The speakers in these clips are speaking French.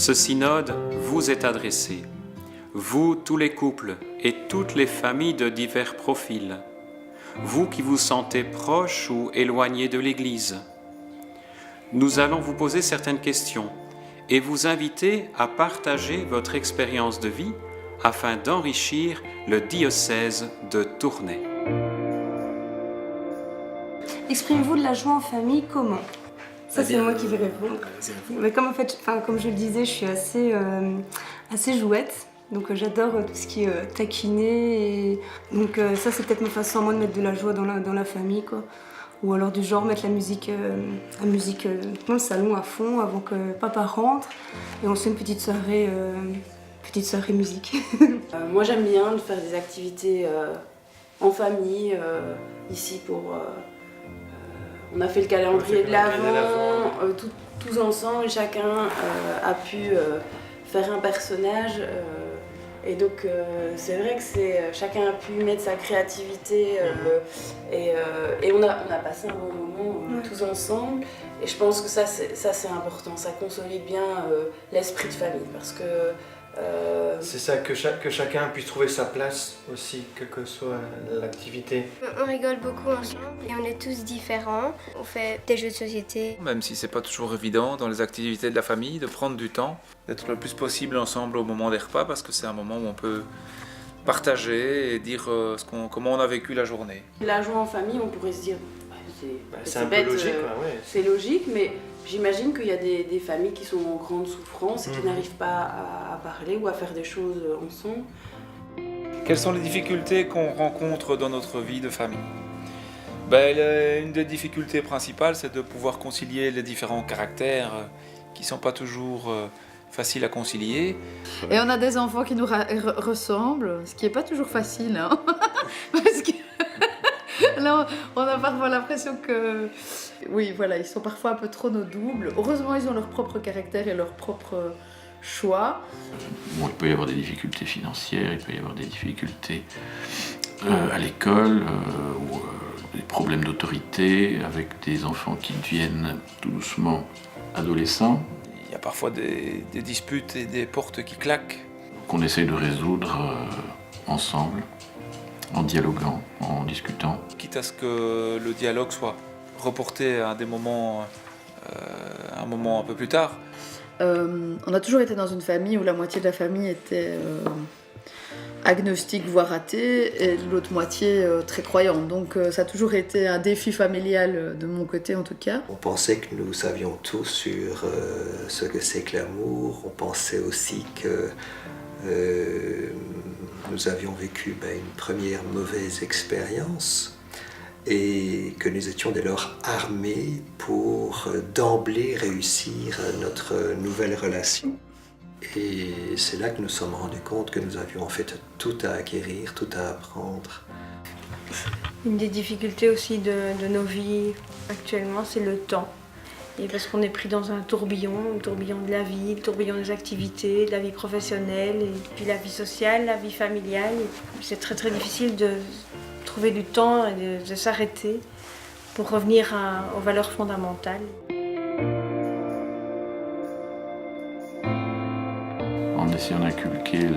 Ce synode vous est adressé, vous tous les couples et toutes les familles de divers profils, vous qui vous sentez proches ou éloignés de l'Église. Nous allons vous poser certaines questions et vous inviter à partager votre expérience de vie afin d'enrichir le diocèse de Tournai. Exprimez-vous de la joie en famille comment? Ça, c'est moi qui vais répondre. Mais comme je le disais, je suis assez jouette. Donc j'adore tout ce qui est taquiner. Donc ça, c'est peut-être ma façon à moi de mettre de la joie dans la famille, quoi. Ou alors du genre mettre la musique dans le salon à fond avant que papa rentre. Et on se fait une petite soirée musique. Moi, j'aime bien de faire des activités en famille. Ici, on a fait le calendrier de l'Avent, tous ensemble. Chacun a pu faire un personnage. Et donc c'est vrai que chacun a pu mettre sa créativité et on a passé un bon moment tous ensemble. Et je pense que ça c'est important, ça consolide bien l'esprit de famille parce que c'est ça, que chacun puisse trouver sa place aussi, quelle que soit l'activité. On rigole beaucoup ensemble et on est tous différents. On fait des jeux de société. Même si c'est pas toujours évident dans les activités de la famille, de prendre du temps, d'être le plus possible ensemble au moment des repas parce que c'est un moment où on peut partager et dire comment on a vécu la journée. La joie en famille, on pourrait se dire, c'est un bête, peu logique, ouais. C'est logique, mais j'imagine qu'il y a des familles qui sont en grande souffrance et qui n'arrivent pas à parler ou à faire des choses ensemble. Quelles sont les difficultés qu'on rencontre dans notre vie de famille? Une des difficultés principales, c'est de pouvoir concilier les différents caractères qui ne sont pas toujours faciles à concilier. Et on a des enfants qui nous ressemblent, ce qui n'est pas toujours facile. Hein. Parce que là, on a parfois l'impression que... Oui, voilà, ils sont parfois un peu trop nos doubles. Heureusement, ils ont leur propre caractère et leur propre choix. Bon, il peut y avoir des difficultés financières, il peut y avoir des difficultés à l'école, ou des problèmes d'autorité avec des enfants qui deviennent tout doucement adolescents. Il y a parfois des disputes et des portes qui claquent. Qu'on essaye de résoudre ensemble, en dialoguant, en discutant. Quitte à ce que le dialogue soit reporté à un moment un peu plus tard. On a toujours été dans une famille où la moitié de la famille était agnostique, voire athée, et l'autre moitié très croyante. Donc ça a toujours été un défi familial de mon côté en tout cas. On pensait que nous savions tout sur ce que c'est que l'amour. On pensait aussi que nous avions vécu une première mauvaise expérience et que nous étions dès lors armés pour d'emblée réussir notre nouvelle relation. Et c'est là que nous nous sommes rendus compte que nous avions en fait tout à acquérir, tout à apprendre. Une des difficultés aussi de nos vies actuellement, c'est le temps. Et parce qu'on est pris dans un tourbillon de la vie, le tourbillon des activités, de la vie professionnelle, et puis la vie sociale, la vie familiale. Et c'est très très difficile de trouver du temps et de s'arrêter pour revenir aux valeurs fondamentales. En essayant d'inculquer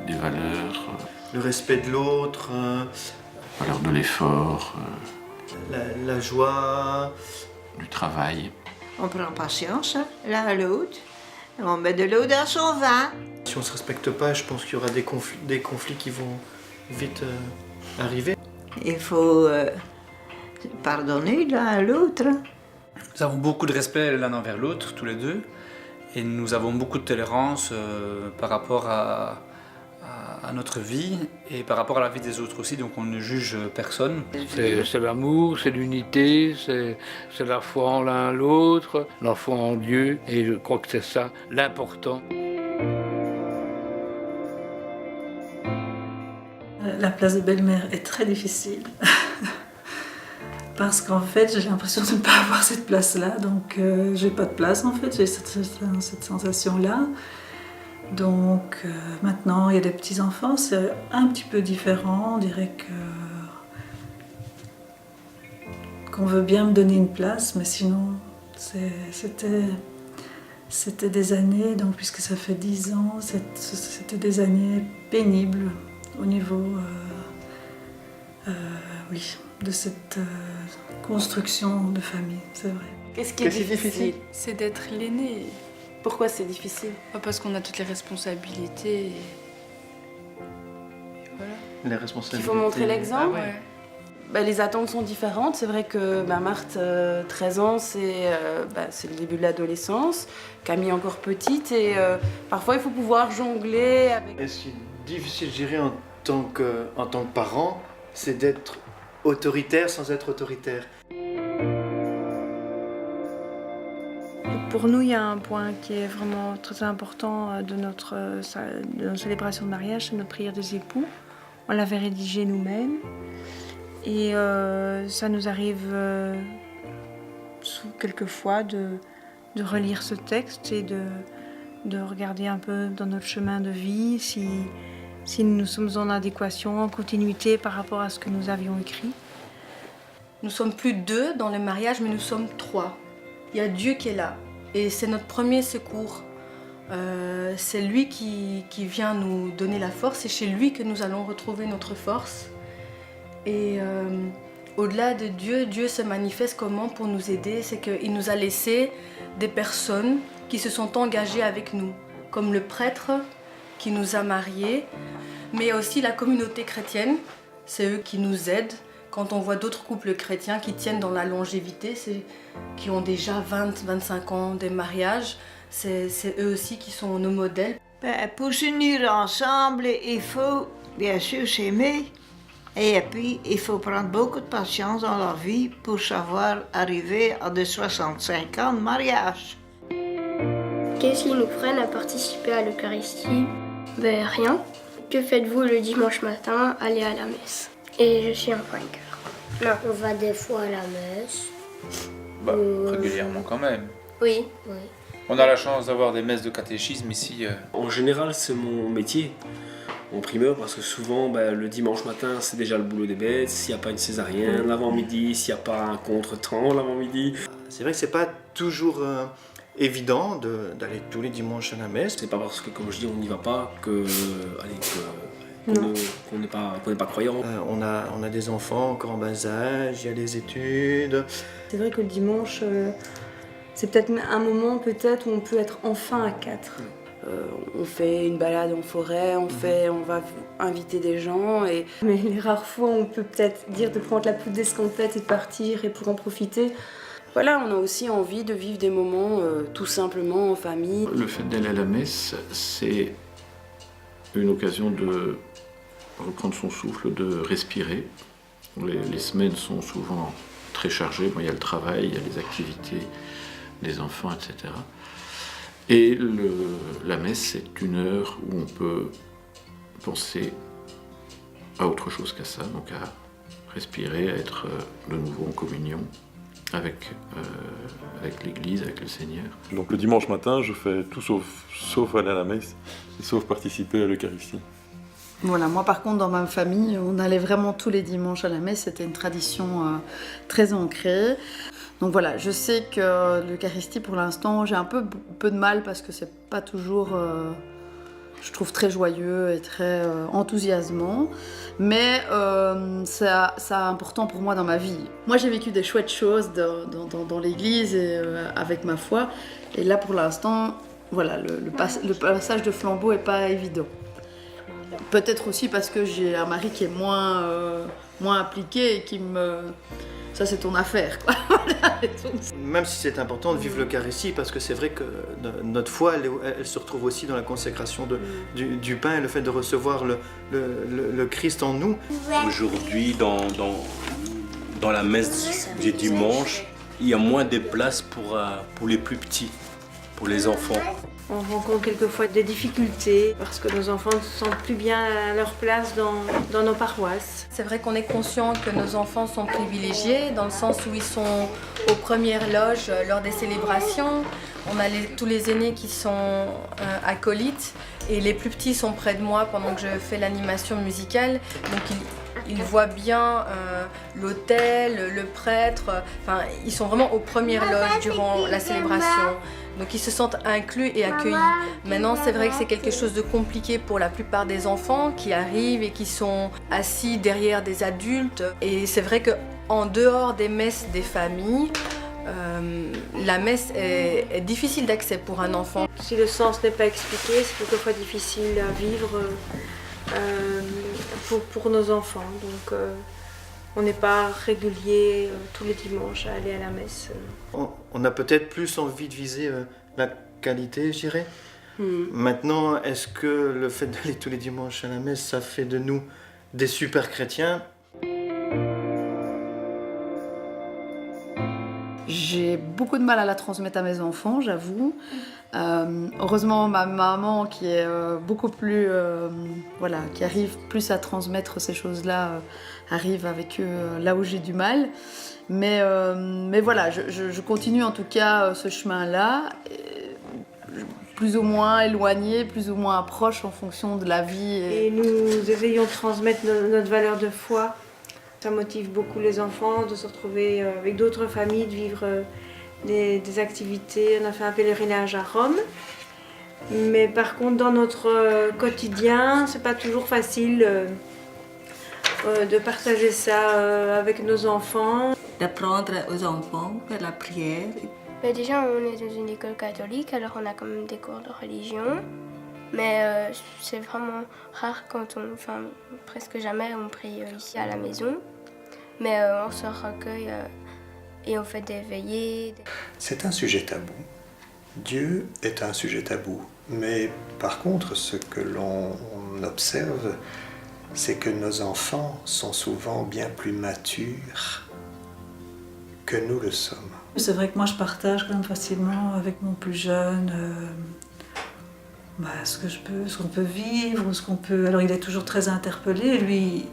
des valeurs. Le respect de l'autre. Valeurs de l'effort. La joie. Du travail. On prend patience l'un à l'autre. On met de l'eau dans son vin. Si on ne se respecte pas, je pense qu'il y aura des conflits qui vont vite arriver. Il faut pardonner l'un à l'autre. Nous avons beaucoup de respect l'un envers l'autre, tous les deux. Et nous avons beaucoup de tolérance par rapport à notre vie et par rapport à la vie des autres aussi, donc on ne juge personne. C'est l'amour, c'est l'unité, c'est la foi en l'un à l'autre, la foi en Dieu, et je crois que c'est ça l'important. La place de belle-mère est très difficile. Parce qu'en fait, j'ai l'impression de ne pas avoir cette place-là, donc j'ai pas de place en fait, j'ai cette sensation-là. Donc maintenant, il y a des petits-enfants, c'est un petit peu différent, on dirait qu'on veut bien me donner une place, mais sinon, C'était des années, donc puisque ça fait 10 ans, c'était des années pénibles au niveau de cette construction de famille, c'est vrai. Qu'est-ce qui est difficile? C'est d'être l'aîné. Pourquoi c'est difficile? Parce qu'on a toutes les responsabilités. Et voilà. Les responsabilités. Il faut montrer l'exemple. Ah ouais. Les attentes sont différentes. C'est vrai que Marthe, 13 ans, c'est le début de l'adolescence. Camille encore petite et parfois il faut pouvoir jongler avec... Et ce qui est difficile, je dirais, en tant que parent, c'est d'être autoritaire sans être autoritaire. Pour nous, il y a un point qui est vraiment très important de notre célébration de mariage, c'est notre prière des époux. On l'avait rédigée nous-mêmes et ça nous arrive quelquefois de relire ce texte et de regarder un peu dans notre chemin de vie si nous sommes en adéquation, en continuité par rapport à ce que nous avions écrit. Nous sommes plus 2 dans le mariage, mais nous sommes 3. Il y a Dieu qui est là. Et c'est notre premier secours. C'est lui qui vient nous donner la force. C'est chez lui que nous allons retrouver notre force. Et au-delà de Dieu, Dieu se manifeste comment pour nous aider? C'est qu'il nous a laissé des personnes qui se sont engagées avec nous, comme le prêtre qui nous a mariés, mais aussi la communauté chrétienne. C'est eux qui nous aident. Quand on voit d'autres couples chrétiens qui tiennent dans la longévité, qui ont déjà 20-25 ans de mariage, c'est eux aussi qui sont nos modèles. Pour s'unir ensemble, il faut bien sûr s'aimer. Et puis, il faut prendre beaucoup de patience dans la vie pour savoir arriver à de 65 ans de mariage. Qu'est-ce qui nous freine à participer à l'Eucharistie? Rien. Que faites-vous le dimanche matin? Aller à la messe. Et je suis un vainqueur. Non, on va des fois à la messe. Régulièrement quand même. Oui. On a la chance d'avoir des messes de catéchisme ici. En général, c'est mon métier en primeur parce que souvent, le dimanche matin, c'est déjà le boulot des bêtes. S'il n'y a pas une césarienne l'avant-midi, s'il n'y a pas un contre-temps l'avant-midi. C'est vrai que c'est pas toujours évident d'aller tous les dimanches à la messe. C'est pas parce que, comme je dis, on n'y va pas qu'on n'est pas croyant. On a des enfants encore en bas âge, il y a des études. C'est vrai que le dimanche, c'est peut-être un moment où on peut être enfin à 4. On fait une balade en forêt, on va inviter des gens. Mais les rares fois où on peut peut-être dire de prendre la poudre d'escampette et de partir et pour en profiter. Voilà, on a aussi envie de vivre des moments tout simplement en famille. Le fait d'aller à la messe, c'est une occasion de reprendre son souffle, de respirer. Les semaines sont souvent très chargées. Il y a le travail, il y a les activités des enfants, etc. Et la messe, c'est une heure où on peut penser à autre chose qu'à ça, donc à respirer, à être de nouveau en communion avec l'Église, avec le Seigneur. Donc le dimanche matin, je fais tout sauf aller à la messe, sauf participer à l'Eucharistie. Voilà, moi par contre dans ma famille, on allait vraiment tous les dimanches à la messe, c'était une tradition très ancrée. Donc voilà, je sais que l'Eucharistie pour l'instant, j'ai un peu de mal parce que c'est pas toujours, je trouve, très joyeux et très enthousiasmant. Mais c'est important pour moi dans ma vie. Moi j'ai vécu des chouettes choses dans l'église et avec ma foi. Et là pour l'instant, voilà, le passage de flambeau est pas évident. Peut-être aussi parce que j'ai un mari qui est moins impliqué et qui me... Ça, c'est ton affaire, quoi. Même si c'est important de vivre l'Eucharistie, parce que c'est vrai que notre foi, elle se retrouve aussi dans la consécration du pain et le fait de recevoir le Christ en nous. Aujourd'hui, dans la messe du dimanche, il y a moins de place pour les plus petits, pour les enfants. On rencontre quelquefois des difficultés parce que nos enfants ne se sentent plus bien à leur place dans nos paroisses. C'est vrai qu'on est conscient que nos enfants sont privilégiés dans le sens où ils sont aux premières loges lors des célébrations. On a tous les aînés qui sont acolytes et les plus petits sont près de moi pendant que je fais l'animation musicale. Donc ils voient bien l'autel, le prêtre, enfin ils sont vraiment aux premières loges durant la célébration. Donc ils se sentent inclus et accueillis. Maintenant c'est vrai que c'est quelque chose de compliqué pour la plupart des enfants qui arrivent et qui sont assis derrière des adultes. Et c'est vrai qu'en dehors des messes des familles, la messe est difficile d'accès pour un enfant. Si le sens n'est pas expliqué, c'est quelquefois difficile à vivre pour nos enfants. Donc on n'est pas régulier tous les dimanches à aller à la messe. On a peut-être plus envie de viser la qualité, je dirais. Maintenant, est-ce que le fait d'aller tous les dimanches à la messe, ça fait de nous des super chrétiens? J'ai beaucoup de mal à la transmettre à mes enfants, j'avoue. Heureusement, ma maman, qui est beaucoup plus, qui arrive plus à transmettre ces choses-là, arrive avec eux là où j'ai du mal. Mais voilà, je continue en tout cas ce chemin-là, plus ou moins éloigné, plus ou moins proche en fonction de la vie. Et nous essayons de transmettre notre valeur de foi. Ça motive beaucoup les enfants de se retrouver avec d'autres familles, de vivre des activités. On a fait un pèlerinage à Rome. Mais par contre, dans notre quotidien, c'est pas toujours facile de partager ça avec nos enfants. D'apprendre aux enfants à faire la prière. Mais déjà, on est dans une école catholique, alors on a quand même des cours de religion. Mais c'est vraiment rare presque jamais on prie ici à la maison. Mais on se recueille et on fait des veillées. C'est un sujet tabou. Dieu est un sujet tabou. Mais par contre, ce que l'on observe, c'est que nos enfants sont souvent bien plus matures que nous le sommes. C'est vrai que moi je partage quand même facilement avec mon plus jeune ce qu'on peut vivre, ce qu'on peut. Alors il est toujours très interpellé, lui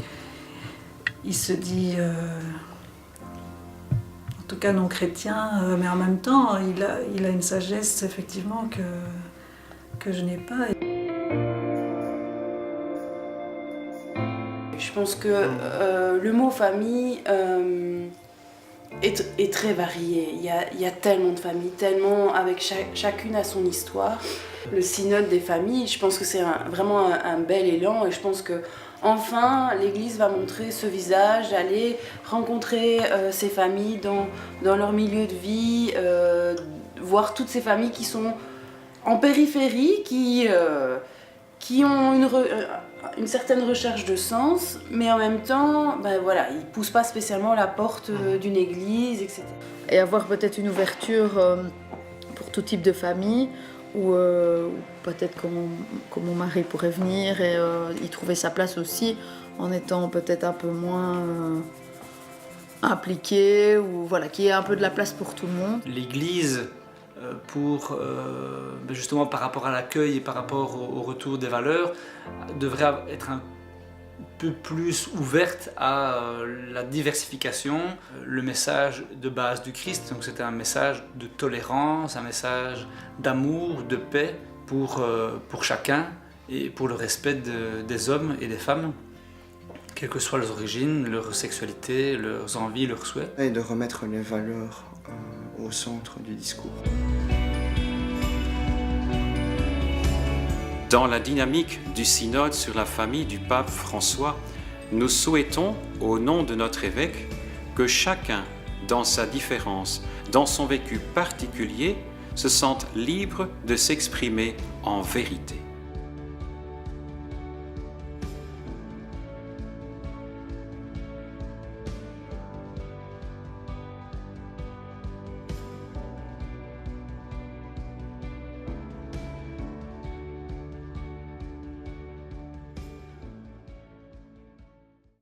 il se dit en tout cas non chrétien, mais en même temps il a une sagesse effectivement que je n'ai pas. Je pense que le mot famille est très varié. Il y a tellement de familles, tellement avec chacune a son histoire. Le synode des familles, je pense que c'est vraiment un bel élan et je pense que enfin l'Église va montrer ce visage, aller rencontrer ces familles dans leur milieu de vie, voir toutes ces familles qui sont en périphérie, qui ont une certaine recherche de sens, mais en même temps, ils ne poussent pas spécialement la porte d'une église, etc. Et avoir peut-être une ouverture pour tout type de famille, ou peut-être que mon mari pourrait venir et y trouver sa place aussi, en étant peut-être un peu moins impliqué, ou voilà, qu'il y ait un peu de la place pour tout le monde. L'Église, justement par rapport à l'accueil et par rapport au retour des valeurs, devrait être un peu plus ouverte à la diversification, le message de base du Christ. Donc c'était un message de tolérance, un message d'amour, de paix pour chacun et pour le respect des hommes et des femmes, quelles que soient leurs origines, leur sexualité, leurs envies, leurs souhaits. Et de remettre les valeurs au centre du discours. Dans la dynamique du synode sur la famille du pape François, nous souhaitons, au nom de notre évêque, que chacun, dans sa différence, dans son vécu particulier, se sente libre de s'exprimer en vérité.